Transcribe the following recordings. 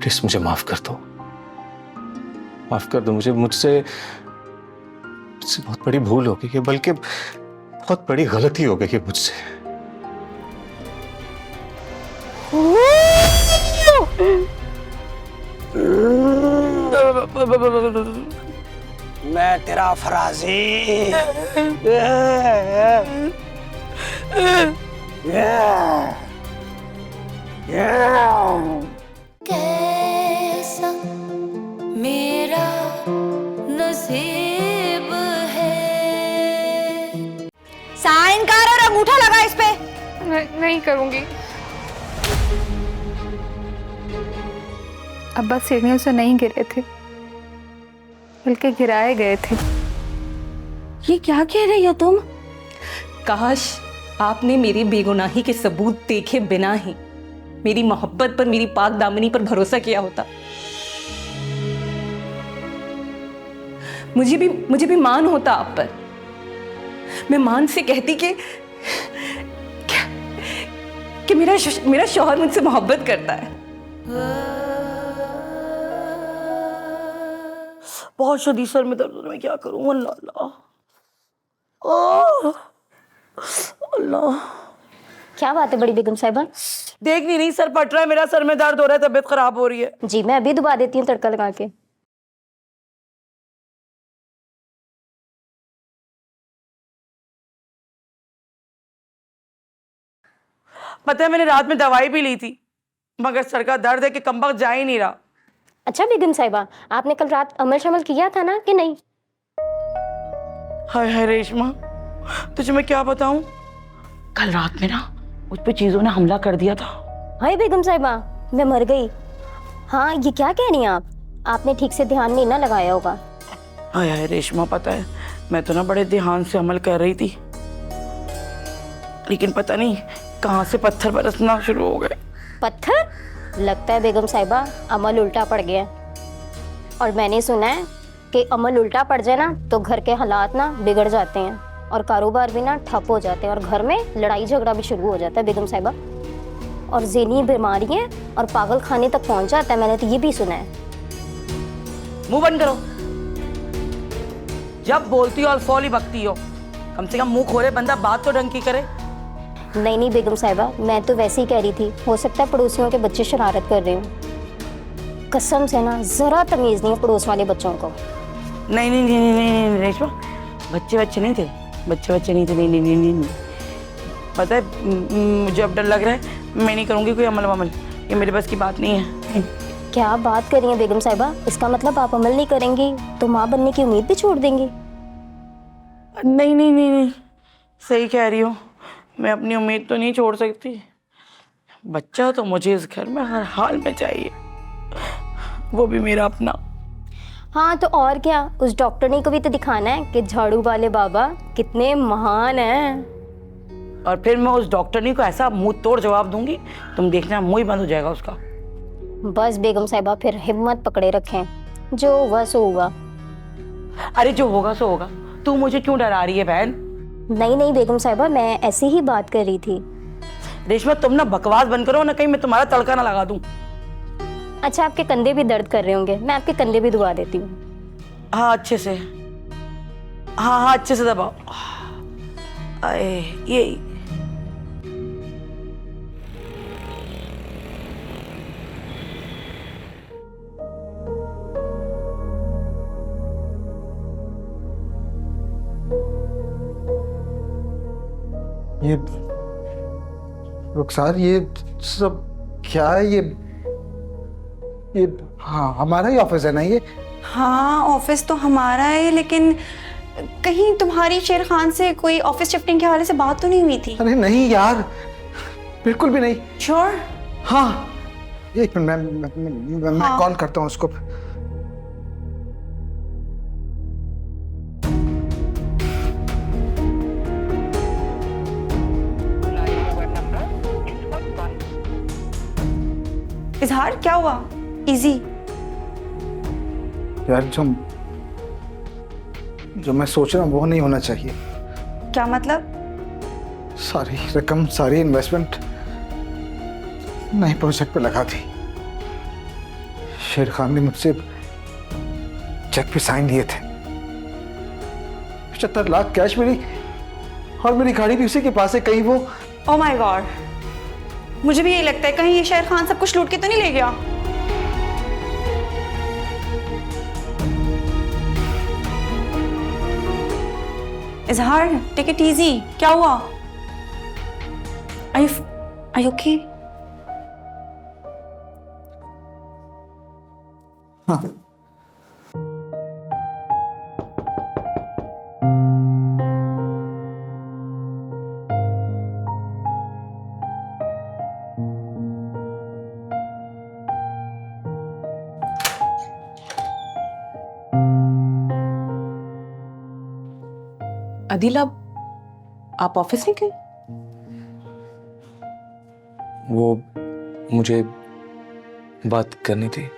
Please मुझे माफ कर दो, माफ कर दो मुझे। मुझसे बहुत बड़ी भूल हो गई है, बल्कि बहुत बड़ी गलती हो गई है मुझसे। मैं तेरा फराजी। कैसा मेरा नसीब है। साइन कर और अंगूठा लगा इस पे। नहीं करूंगी। अब्बा सीढ़ियों से नहीं गिरे थे, बल्कि गिराए गए थे। ये क्या कह रही हो तुम? काश आपने मेरी बेगुनाही के सबूत देखे बिना ही मेरी मोहब्बत पर, मेरी पाक दामनी पर भरोसा किया होता। मुझे भी मान होता आप पर। मैं मान से कहती कि मेरा शौहर मुझसे मोहब्बत करता है। बहुत शदीद सर में दर्द, मैं क्या करूं? अल्लाह अल्लाह, ओह अल्लाह। क्या बात है बड़ी बेगम साहिबा? देख नहीं सर फट रहा है मेरा, सर में दर्द हो रहा है, तबीयत खराब हो रही है। जी मैं अभी दबा देती हूँ तड़का लगा के। पता है मैंने रात में दवाई भी ली थी, मगर सर का दर्द है कि कमबख्त जा ही नहीं रहा। अच्छा बेगम साहिबा, आपने कल रात अमल शमल किया था ना कि नहीं? हाय हाय रेशमा, तुझे मैं क्या बताऊं, कल रात में ना मुझ पे चीजों ने हमला कर दिया था। हाय बेगम साहिबा, मैं मर गई। हाँ ये क्या कह रही हैं आप? आपने ठीक से ध्यान नहीं ना लगाया होगा। हाय हाय रेशमा, पता है मैं तो ना बड़े ध्यान से अमल कर रही थी, लेकिन पता नहीं कहाँ से पत्थर बरसना शुरू हो गए। पत्थर? लगता है बेगम साहिबा अमल उल्टा पड़ गया। और मैंने सुना है कि अमल उल्टा पड़ जाए ना तो घर के हालात ना बिगड़ जाते हैं और कारोबार भी ना ठप हो जाते हैं और घर में लड़ाई झगड़ा भी शुरू हो जाता है बेगम साहिबा, और ज़हनी बीमारियां और पागल खाने तक पहुंच जाता है। मैंने तो ये भी सुना है। मुंह बंद करो, जब बोलती हो अल्फौली बकती हो, कम से कम मुंह खोले बंदा बात तो ढंग की करे। नहीं बेगम साहिबा, मैं तो वैसे ही कह रही थी, हो सकता है पड़ोसियों के बच्चे शरारत कर रहे हो। कसम से ना जरा तमीज नहीं है पड़ोस वाले बच्चों को। नहीं नहीं नहीं नहीं नहीं रेशमा, बच्चे नहीं थे, बच्चे नहीं थे, नहीं। पता है मुझे अब डर लग रहा है, मैं नहीं करूँगी कोई अमल वमल, ये मेरे बस की बात नहीं है। क्या बात कर रही हैं बेगम साहिबा? इसका मतलब आप अमल नहीं करेंगी तो माँ बनने की उम्मीद भी छोड़ देंगी? नहीं, सही कह रही हो, मैं अपनी उम्मीद तो नहीं छोड़ सकती। बच्चा तो मुझे इस घर में हर हाल में चाहिए, वो भी मेरा अपना। हाँ तो और क्या, उस डॉक्टरनी को भी तो दिखाना है कि झाड़ू वाले बाबा कितने महान हैं। और फिर मैं उस डॉक्टरनी को ऐसा मुंह तोड़ जवाब दूंगी, तुम देखना मुंह ही बंद हो जाएगा उसका। बस बेगम साहिबा फिर हिम्मत पकड़े रखें, जो हुआ सो हुआ। अरे जो होगा सो होगा, तू मुझे क्यों डरा रही है बहन? नहीं बेगम साहिबा, मैं ऐसी ही बात कर रही थी। रेशमा तुम ना बकवास बंद करो ना, कहीं मैं तुम्हारा तड़का ना लगा दूं। अच्छा आपके कंधे भी दर्द कर रहे होंगे, मैं आपके कंधे भी दबा देती हूँ। हाँ अच्छे से, हाँ अच्छे से दबाओ। आए ये रुखसार, ये सब क्या है? ये हाँ हमारा ही ऑफिस है ना ये? हाँ ऑफिस तो हमारा है, लेकिन कहीं तुम्हारी शेर खान से कोई ऑफिस शिफ्टिंग के हवाले से बात तो नहीं हुई थी? अरे नहीं यार, बिल्कुल भी नहीं। श्योर? हाँ एक मिनट, मैं कॉल करता हूँ उसको। इजहार क्या हुआ? इजी यार जो मैं सोच रहा हूँ वो नहीं होना चाहिए। क्या मतलब? सारी रकम, सारी इन्वेस्टमेंट नए प्रोजेक्ट पे लगा दी। शेर खान ने मुझसे चेक पे साइन लिए थे। 75 लाख कैश मेरी और मेरी गाड़ी भी उसी के पास है। कहीं वो ओह माय गॉड, मुझे भी यही लगता है कहीं ये शेर खान सब कुछ लूट के तो नहीं ले गया। इजहार, टेक इट इजी। क्या हुआ? Are you okay? हाँ। अदिला, आप ऑफिस नहीं गए? वो मुझे बात करनी थी।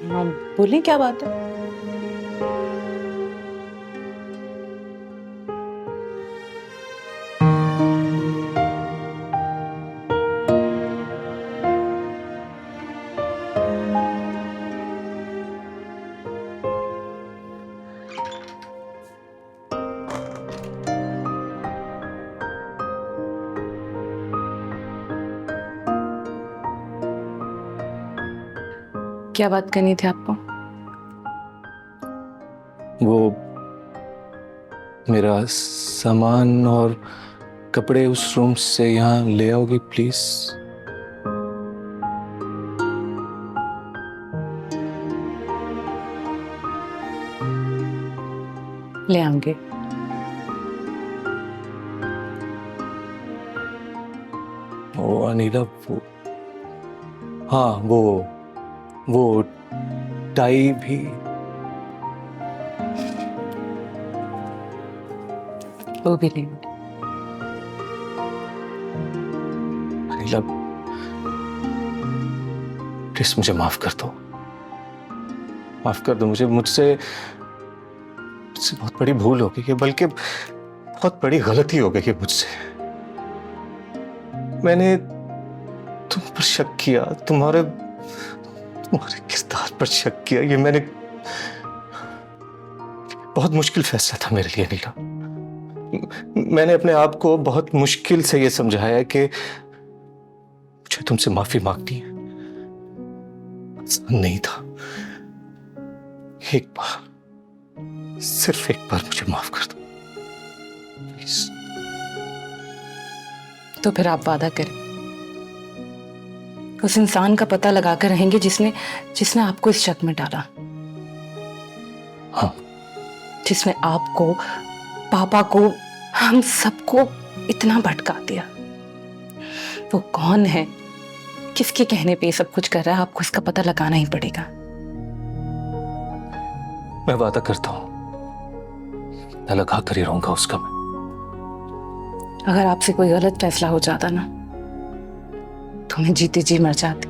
हाँ, बोलिए क्या बात है? क्या बात करनी थी आपको? वो मेरा सामान और कपड़े उस रूम से यहाँ ले आओगी प्लीज? ले आऊंगे। ओ अनीला, वो हाँ वो टाई भी। वो भी ले आऊंगी। अनीला प्लीज मुझे माफ कर दो, माफ कर दो मुझे। मुझसे बहुत बड़ी भूल हो गई है, बल्कि बहुत बड़ी गलती हो गई है मुझसे। मैंने तुम पर शक किया, तुम्हारे किरदार पर शक किया। ये मैंने बहुत मुश्किल फैसला था मेरे लिए नीला। मैंने अपने आप को बहुत मुश्किल से ये समझाया कि मुझे तुमसे माफी मांगनी है। आसान नहीं था। एक बार, सिर्फ एक बार मुझे माफ कर दो प्लीज। तो फिर आप वादा करें, उस इंसान का पता लगाकर रहेंगे जिसने आपको इस शक में डाला। हाँ। जिसने आपको, पापा को, हम सबको इतना भटका दिया। वो कौन है, किसके कहने पे ये सब कुछ कर रहा है, आपको इसका पता लगाना ही पड़ेगा। मैं वादा करता हूं, मैं लगा कर ही रहूंगा उसका। मैं अगर आपसे कोई गलत फैसला हो जाता ना, तो मैं जीती जी मर जाती।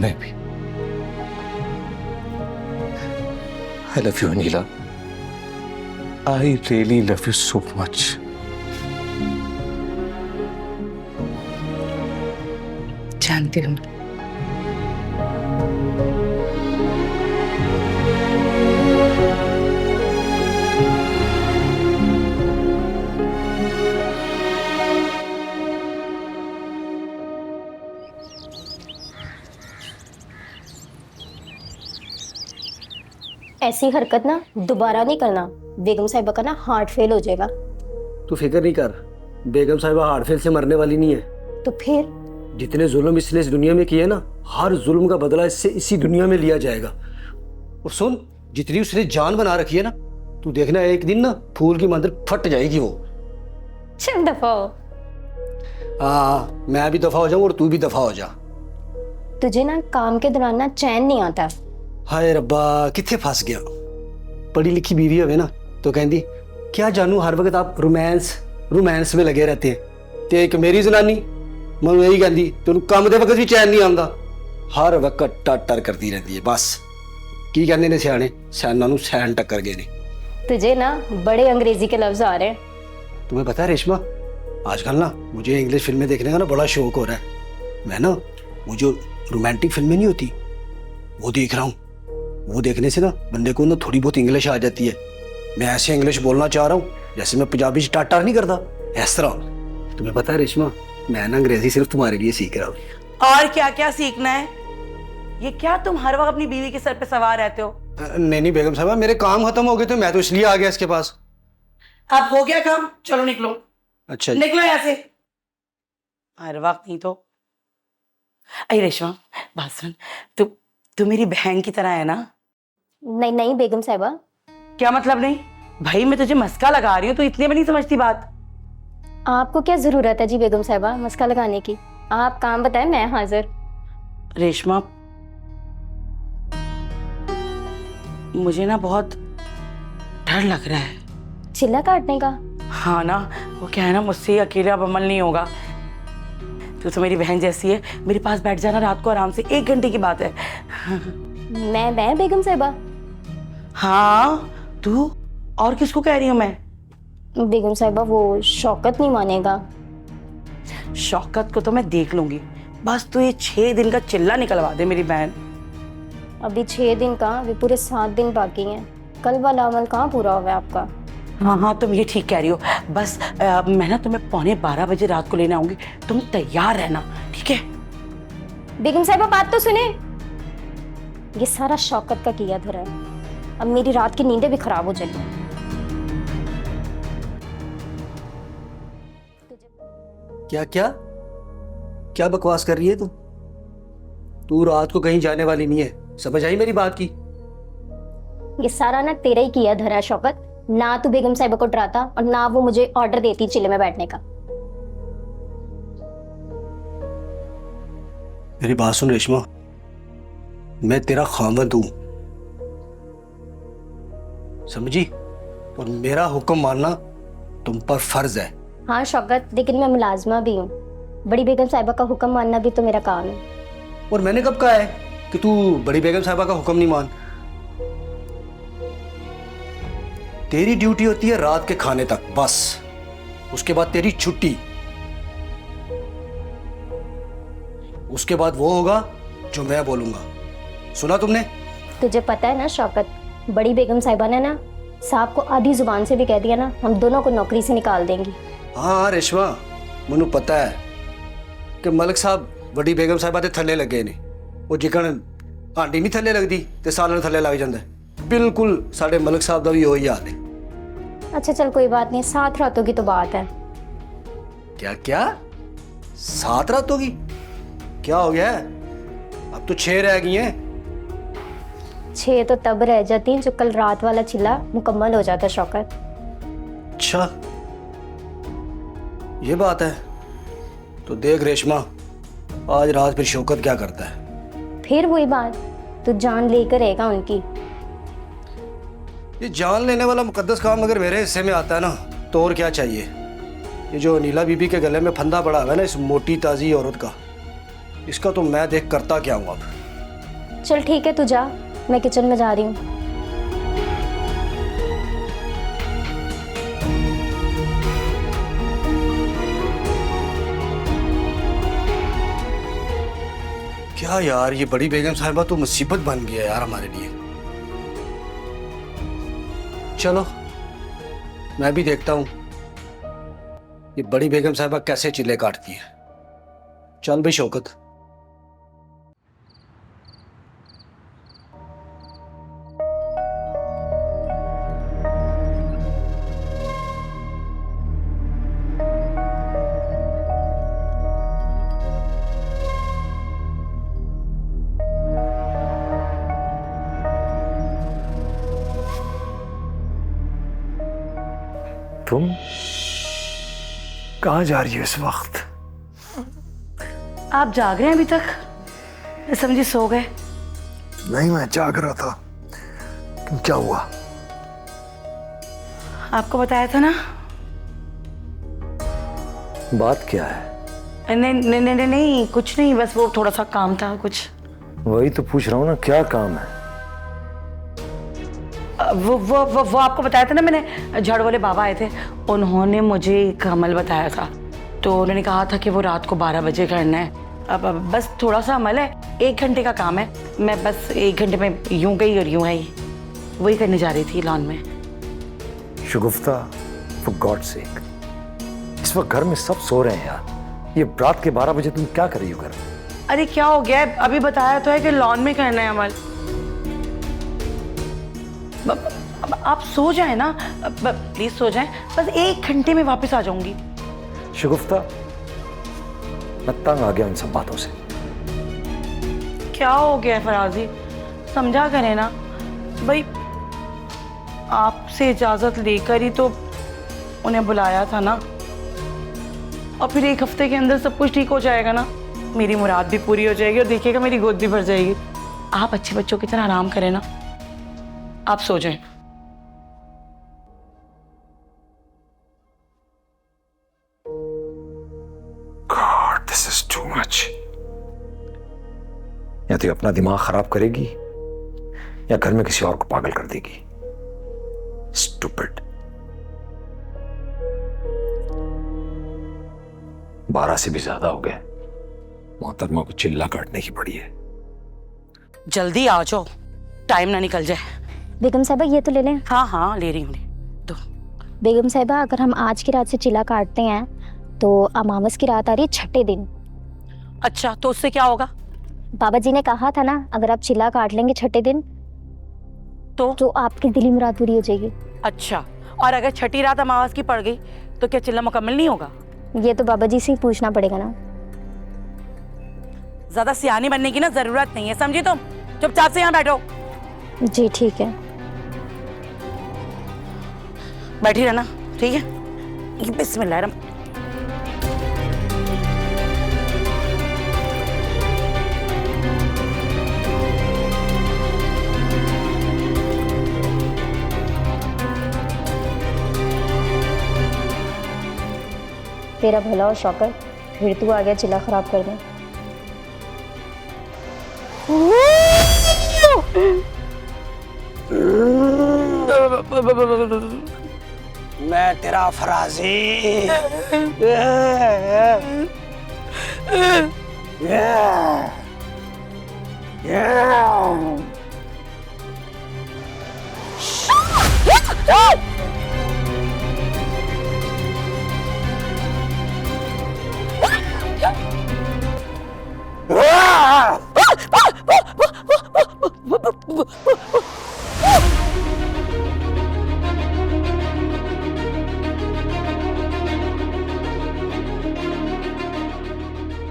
मैं भी। I love you, Anila. I really love you so much. जानती हूँ। ऐसी हरकत ना दोबारा नहीं करना, बेगम साहिबा का ना हार्ट फेल हो जाएगा। तू फिक्र नहीं कर, बेगम साहिबा हार्ट फेल से मरने वाली नहीं है। तो फिर जितने जुल्म इसने इस दुनिया में किए ना, हर जुल्म का बदला इससे इसी दुनिया में लिया जाएगा। और सुन, जितनी उसने जान बना रखी है ना, तू देखना एक दिन ना फूल की मंदिर फट जाएगी वो। चल दफा हो। हाँ, मैं भी दफा हो जाऊं और तू भी दफा हो जा। तुझे ना काम के दौरान ना चैन नहीं आता। हाय रब्बा, किथे फंस गया। पढ़ी लिखी बीवी होवे ना तो कहती क्या जानू हर वक्त आप रोमांस में लगे रहते हैं। ते एक मेरी जनानी मैं यही कहती तेन काम के वक्त भी चैन नहीं आता, हर वक्त टर करती रहती है। बस की कहते ने सियाने, सैना नूं सैन टक्कर गए ने। तुझे ना बड़े अंग्रेजी के लफ्ज आ रहे हैं। तुम्हें पता है रेशमा, आजकल ना मुझे इंग्लिश फिल्में देखने का ना बड़ा शौक हो रहा है। मैं ना, वो जो रोमांटिक फिल्में नहीं होती, वो देख रहा हूँ। वो देखने से ना बंदे को ना थोड़ी बहुत इंग्लिश आ जाती है। मैं ऐसे इंग्लिश बोलना चाह रहा हूँ जैसे मैं पंजाबी से टाटा नहीं करता, इस तरह। तुम्हें पता है रेशमा, मैं ना अंग्रेजी सिर्फ तुम्हारे लिए सीख रहा हूँ। और क्या क्या सीखना है? ये क्या तुम हर वक्त अपनी बीवी के सर पे सवार रहते हो? नहीं नहीं बेगम साहबा, मेरे काम खत्म हो गए थे, मैं तो इसलिए आ गया इसके पास। अब हो गया काम, चलो निकलो। अच्छा निकलो यहाँ से। हर वक्त नहीं तो। अरे रेशमा, बात सुन, तू मेरी बहन की तरह है ना? नहीं नहीं बेगम साहिबा। क्या मतलब नहीं? भाई मैं तुझे मस्का लगा रही हूँ, तू इतनी भी नहीं समझती बात। आपको क्या जरूरत है जी बेगम साहिबा मस्का लगाने की? आप काम बताएं, मैं हाजिर। रेशमा, मुझे ना बहुत डर लग रहा है। चिल्ला काटने का? हाँ ना, वो क्या है ना, मुझसे अकेले अब अमल नहीं होगा। तू तो मेरी बहन जैसी है, मेरे पास बैठ जाना रात को आराम से, 1 घंटे की बात है। मैं बेगम साहिबा? हाँ तू, और किसको कह रही हूँ मैं? बेगम साहिबा वो शौकत नहीं मानेगा। शौकत को तो मैं देख लूंगी, बस तू ये 6 दिन का चिल्ला निकलवा दे मेरी बहन। अभी 6 दिन का, अभी पूरे 7 दिन बाकी हैं। कल वाला अमल कहाँ पूरा हुआ है आपका? हाँ हाँ, तुम ये ठीक कह रही हो। बस मैं ना तुम्हें 11:15 बजे रात को लेने आऊंगी, तुम तैयार रहना, ठीक है? बेगम साहिबा बात तो सुने। ये सारा शौकत का किया धरा है, अब मेरी रात की नींदें भी खराब हो जाएंगी। क्या क्या क्या बकवास कर रही है तू? तू रात को कहीं जाने वाली नहीं है, समझ आई मेरी बात की? ये सारा ना तेरा ही किया धरा है शौकत। ना तू बेगम साहिबा को डराता और ना वो मुझे ऑर्डर देती चिल्ले में बैठने का। मेरी बात सुन रेशमा, मैं तेरा खामद हूं, समझी? और मेरा हुक्म मानना तुम पर फर्ज है। हाँ शौकत, लेकिन मैं मुलाजमा भी हूँ। बड़ी बेगम साहिबा का हुक्म मानना भी तो मेरा काम है। और मैंने कब कहा है कि तू बड़ी बेगम साहिबा का हुक्म नहीं मान? तेरी ड्यूटी होती है रात के खाने तक, बस। उसके बाद तेरी छुट्टी। उसके बाद वो होगा जो मैं बोलूंगा, सुना तुमने? तुझे पता है ना शौकत, बड़ी बेगम साहिबा ने ना साहब को आधी जुबान से भी कह दिया ना, हम दोनों को नौकरी से निकाल देंगी। हाँ रेशमा, मुझे पता है कि मलिक साहब बड़ी बेगम साहिबा के थल्ले लगे ने। वो जिकन आंटी नहीं थल्ले लगती तो सालन थल्ले लग जाता है। बिल्कुल साढ़े मलिक साहब का भी वही हाल है। अच्छा चल कोई बात नहीं, 7 रातों की तो बात है। क्या क्या 7 रातों की? क्या हो गया? अब तो 6 रह गई हैं। 6 तो तब रह जाती हैं जो कल रात वाला चिल्ला मुकम्मल हो जाता शौकत। अच्छा ये बात है, तो देख रेशमा, आज रात फिर शौकत क्या करता है। फिर वही बात, तू जान लेकर रहेगा उनकी। ये जान लेने वाला मुकद्दस काम अगर मेरे हिस्से में आता है ना, तो और क्या चाहिए। ये जो नीला बीबी के गले में फंदा पड़ा हुआ है ना इस मोटी ताजी औरत का, इसका तो मैं देख करता क्या हूँ अब। चल ठीक है, तू जा, मैं किचन में जा रही हूँ। क्या यार, ये बड़ी बेगम साहिबा तो मुसीबत बन गया यार हमारे लिए। चलो मैं भी देखता हूं ये बड़ी बेगम साहिबा कैसे चिल्ले काटती है। चल भाई शौकत। तुम कहाँ जा रही हो इस वक्त? आप जाग रहे हैं अभी तक? मैं समझी सो गए। नहीं, मैं जाग रहा था। क्यों, क्या हुआ? आपको बताया था ना। बात क्या है? नहीं नहीं नहीं नहीं, कुछ नहीं, बस वो थोड़ा सा काम था कुछ। वही तो पूछ रहा हूँ ना, क्या काम है? वो आपको बताया था ना, मैंने झाड़ू वाले बाबा आए थे, उन्होंने मुझे एक अमल बताया था। तो उन्होंने कहा था कि वो रात को 12 बजे करना है। अब बस थोड़ा सा अमल है, 1 घंटे का काम है, मैं बस 1 घंटे में यूं गई और यूं आई, वही करने जा रही थी लॉन में। शगुफ्ता, फॉर गॉड सेक, इस वक्त घर में सब सो रहे हैं यार। ये रात के 12 बजे तुम क्या कर रही हो घर में? अरे क्या हो गया है? अभी बताया तो है कि लॉन में करना है अमल। अब आप सो जाए ना, प्लीज सो जाए, बस 1 घंटे में वापस आ जाऊंगी। शगुफ्ता, मैं तंग आ गया इन सब बातों से। क्या हो गया है फराजी, समझा करें ना भाई, आपसे इजाजत लेकर ही तो उन्हें बुलाया था ना, और फिर 1 हफ्ते के अंदर सब कुछ ठीक हो जाएगा ना, मेरी मुराद भी पूरी हो जाएगी और देखिएगा मेरी गोद भी भर जाएगी। आप अच्छे बच्चों की तरह आराम करें ना, आप सो जाएं। God, this is too much. या तो ये अपना दिमाग खराब करेगी या घर में किसी और को पागल कर देगी। Stupid. 12 से भी ज्यादा हो गए, मोहतरमा को चिल्ला काटने की पड़ी है। जल्दी आ जाओ, टाइम ना निकल जाए। बेगम साहिबा ये तो ले लें। हाँ हाँ ले रही हूँ, दो। बेगम साहिबा अगर हम आज की रात से चिल्ला काटते हैं तो अमावस की रात आ रही है 6ठे दिन। अच्छा तो उससे क्या होगा? बाबा जी ने कहा था ना अगर आप चिल्ला काट लेंगे 6ठे दिन तो आपकी दिली मुराद पूरी हो जाएगी। अच्छा, और अगर 6ठी रात अमावस की पड़ गई तो क्या चिल्ला मुकम्मल नहीं होगा? ये तो बाबा जी से ही पूछना पड़ेगा ना। ज्यादा सियानी बनने की ना जरूरत नहीं है, समझी तुम? चुपचाप से यहाँ बैठो। जी ठीक है, बैठी रहना, ठीक है? बिस्मिल्लाह। तेरा भला और शौकर, फिर तू आ गया चिल्ला खराब कर दे। मैं तेरा फराजी।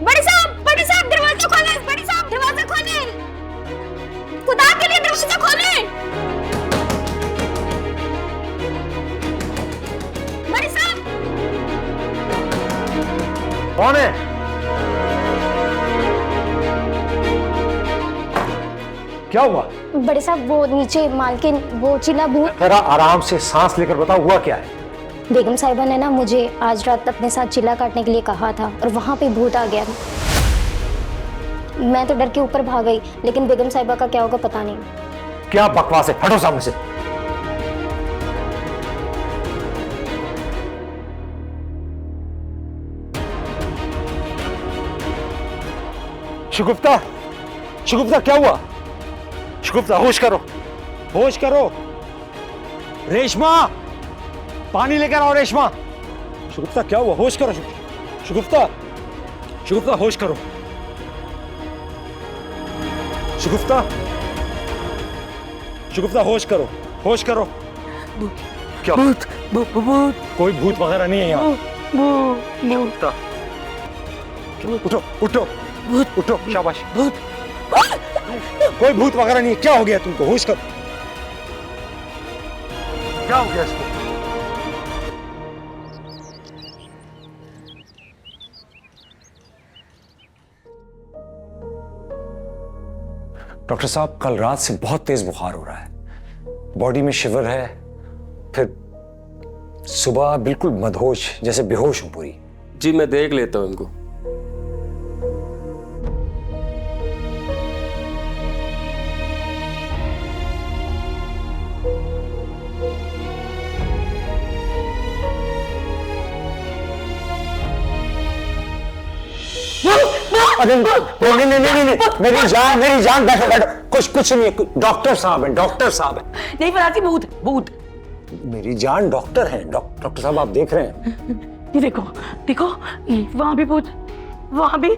बड़ी साहब दरवाजा खोलें, बड़ी साहब दरवाजा खोलें, खुदा के लिए दरवाजा खोलें। बड़ी साहब। कौन है? क्या हुआ? बड़े साहब वो नीचे मालकिन वो चिल्ला भूत। जरा आराम से सांस लेकर बताओ हुआ क्या है। बेगम साहिबा ने ना मुझे आज रात अपने साथ चिल्ला काटने के लिए कहा था और वहां पे भूत आ गया। मैं तो डर के ऊपर भाग गई, लेकिन बेगम साहिबा का क्या होगा पता नहीं। क्या बकवास है, हटो सामने से। शगुफ्ता, शगुफ्ता क्या हुआ? शगुफ्ता होश करो, होश करो। रेशमा, पानी लेकर आओ रेशमा। शगुफ्ता क्या हुआ? होश करो शगुफ्ता, शगुफ्ता होश करो। शगुफ्ता, शगुफ्ता होश करो, होश करो। क्या भूत? भूत? कोई भूत वगैरह नहीं है यहाँ। शगुफ्ता उठो, उठो, उठो, शाबाश। भूत? कोई भूत वगैरह नहीं है। क्या हो गया तुमको? होश करो। क्या हो गया इसको? डॉक्टर साहब, कल रात से बहुत तेज बुखार हो रहा है, बॉडी में शिवर है, फिर सुबह बिल्कुल मदहोश जैसे बेहोश हूं पूरी। जी मैं देख लेता हूं इनको। अरे नहीं नहीं नहीं नहीं, मेरी जान बैठो बैठो, कुछ नहीं है, डॉक्टर साहब है, डॉक्टर साहब है। नहीं फराती, भूत भूत। मेरी जान डॉक्टर है, डॉक्टर साहब आप देख रहे हैं। ये देखो देखो, वहां भी भूत, वहां भी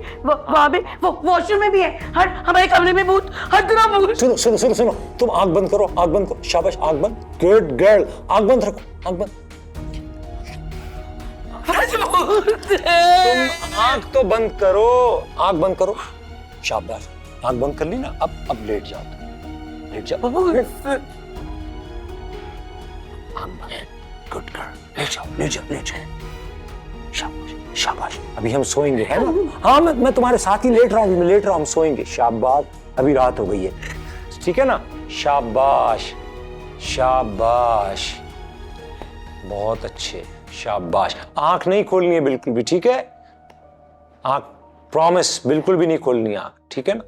वो वॉशरूम में भी है, हर हमारे कमरे में भूत, हर तरफ भूत। सुनो सुनो सुनो सुनो, तुम आंख बंद करो, आंख बंद करो, शाबाश आंख बंद, गुड गर्ल, आंख बंद रखो, आंख बंद। तुम आंख तो बंद करो, आंख बंद करो, शाबाश, आंख बंद कर ली ना, अब लेट जाओ, लेट जाओ, आंख बंद, गुड गर्ल, लेट जाओ लेट जाओ लेट जाओ, शाबाश शाबाश, अभी हम सोएंगे है ना? हाँ मैं तुम्हारे साथ ही लेट रहा हूँ, मैं लेट रहा हूँ, हम सोएंगे, शाबाश, अभी रात हो गई है, ठीक है ना? शाबाश शाबाश, बहुत अच्छे, शाबाश। आंख नहीं खोलनी है बिल्कुल भी, ठीक है? आंख प्रॉमिस बिल्कुल भी नहीं खोलनी है आंख, ठीक है ना?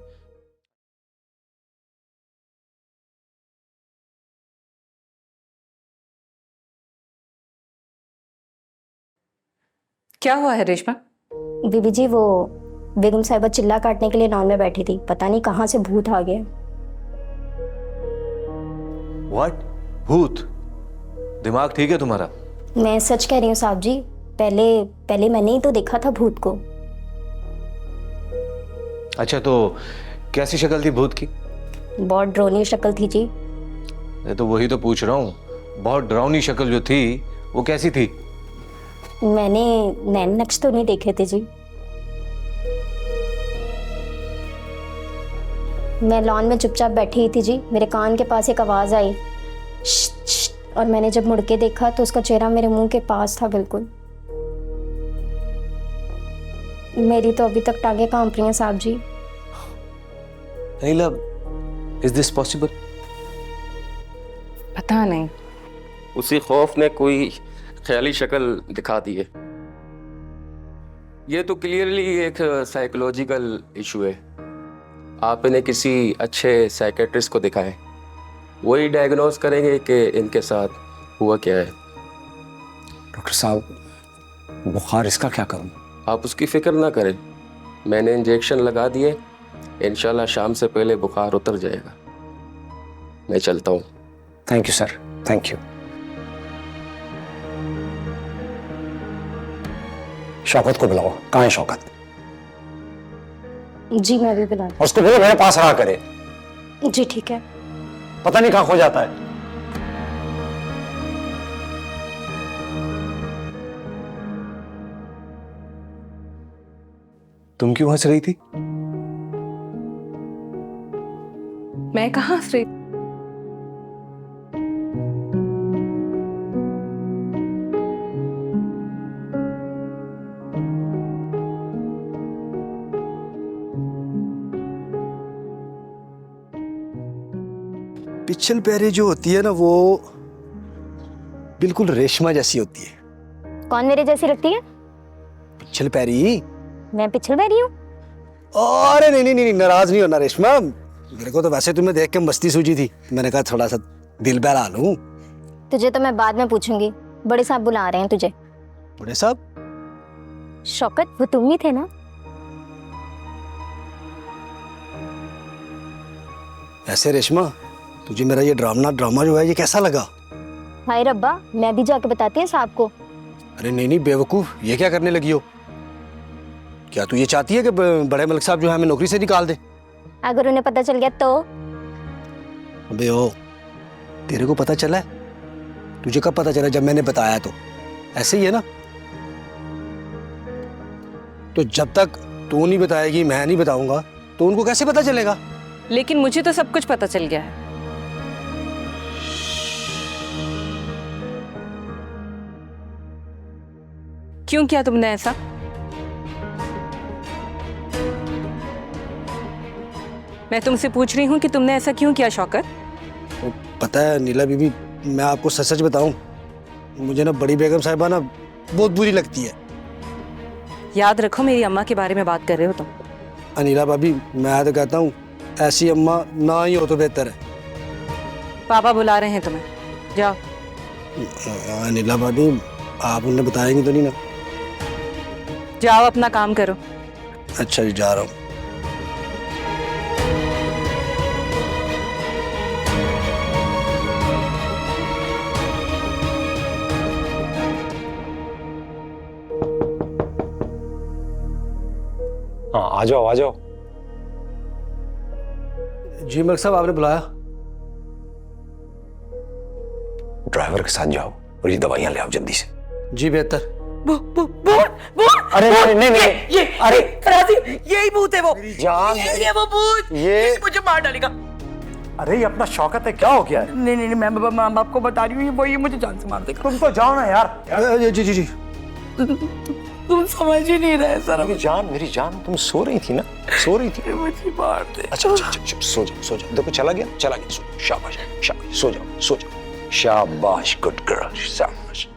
क्या हुआ है रेशमा? बीबी जी वो बेगम साहिबा चिल्ला काटने के लिए लॉन में बैठी थी, पता नहीं कहाँ से भूत आ गया। व्हाट? भूत? दिमाग ठीक है तुम्हारा? मैं सच कह रही हूँ साहब जी, पहले मैंने ही तो देखा था भूत को। अच्छा तो कैसी शक्ल थी भूत की? बहुत डरावनी शक्ल थी जी। तो वही तो पूछ रहा हूँ, बहुत डरावनी शक्ल जो थी वो कैसी थी? मैंने नैन नक्श तो नहीं देखे थे जी। मैं लॉन में चुपचाप बैठी ही थी जी, मेरे कान के पास एक आवाज आई श्ट, श्ट, और मैंने जब मुड़ के देखा तो उसका चेहरा मेरे मुंह के पास था बिल्कुल। मेरी तो अभी तक टांगे कांप रही हैं साहब जी। Anila, is this possible? पता नहीं, उसी खौफ ने कोई ख्याली शक्ल दिखा दी है। ये तो क्लियरली एक साइकोलॉजिकल इशू है। आप इन्हें किसी अच्छे साइकेट्रिस्ट को दिखाएं, वही डायग्नोज करेंगे कि इनके साथ हुआ क्या है। डॉक्टर साहब, बुखार इसका क्या करूं? आप उसकी फिक्र ना करें, मैंने इंजेक्शन लगा दिए, इंशाल्लाह शाम से पहले बुखार उतर जाएगा। मैं चलता हूँ। Thank you sir, thank you. Shaukat को बुलाओ, कहाँ है शौकत? जी मैं भी बुला। उसको बोलो मेरे पास रहा करे। जी ठीक है। पता नहीं कहाँ खो जाता है। तुम क्यों हंस रही थी? मैं कहाँ हंस रही? पिछल पैरी जो होती है ना वो बिल्कुल रेशमा जैसी होती है। कौन मेरे जैसी लगती है? पिछल पैरी? मैं पिछल बैरी हूँ? अरे नहीं नहीं नहीं, नाराज नहीं होना रेशमा, मेरे को तो वैसे तुम्हें देख के मस्ती सूझी थी, मैंने कहा थोड़ा सा दिल बहला लूं। तुझे तो मैं बाद में पूछूंगी, बड़े साहब बुला रहे हैं तुझे। बड़े साहब? शौकत वो तुम ही थे ना? ऐसे रेशमा, तुझे मेरा ये ड्रामा जो है ये कैसा लगा? हाय रब्बा, मैं भी जाके बताती हूँ साहब को। अरे नहीं नहीं बेवकूफ, ये क्या करने लगी हो? क्या तू ये चाहती है कि बड़े मलिक साहब जो है हमें नौकरी से निकाल दे? अगर उन्हें पता चल गया तो? अबे ओ, तेरे को पता चला है? तुझे कब पता चला? जब मैंने बताया तो। ऐसे ही है ना? तो जब तक तू नहीं बताएगी, मैं नहीं बताऊंगा, तो उनको कैसे पता चलेगा? लेकिन मुझे तो सब कुछ पता चल गया है। क्यों किया तुमने ऐसा? मैं तुमसे पूछ रही हूँ कि तुमने ऐसा क्यों किया शौकत? तो पता है नीला बीबी, मैं आपको सच सच बताऊं, मुझे ना बड़ी बेगम साहिबा ना बहुत बुरी लगती है। याद रखो मेरी अम्मा के बारे में बात कर रहे हो तुम। अनिला भाभी, मैं तो कहता हूँ ऐसी अम्मा ना ही हो तो बेहतर है। पापा बुला रहे हैं तुम्हें, जाओ। अनिला भाभी, आप उन्हें बताएंगी तो नहीं ना? जाओ अपना काम करो। अच्छा जी, जा रहा हूँ। हाँ आ जाओ आ जाओ। जी मलिक साहब आपने बुलाया? ड्राइवर के साथ जाओ और ये दवाइयां ले आओ जल्दी से। जी बेहतर। अरे नहीं नहीं ये अरे फराजी, यही भूत है वो। जान, ये वो भूत, ये मुझे मार डालेगा। अरे ये अपना शौकत है, क्या हो गया है? नहीं नहीं मैं आपको बता रही हूँ, वो ये मुझे जान से मार देगा। तुम तो जाओ ना यार। जी जी जी। तुम समझ ही नहीं रहे सर। मेरी जान तुम सो रही थी ना, सो रही थी। मुझे मार दे। अच्छा सो जाओ देखो चला गया, शाबाश शाबाश, सो जाओ शाबाश, गुड गर्ल, शाबाश।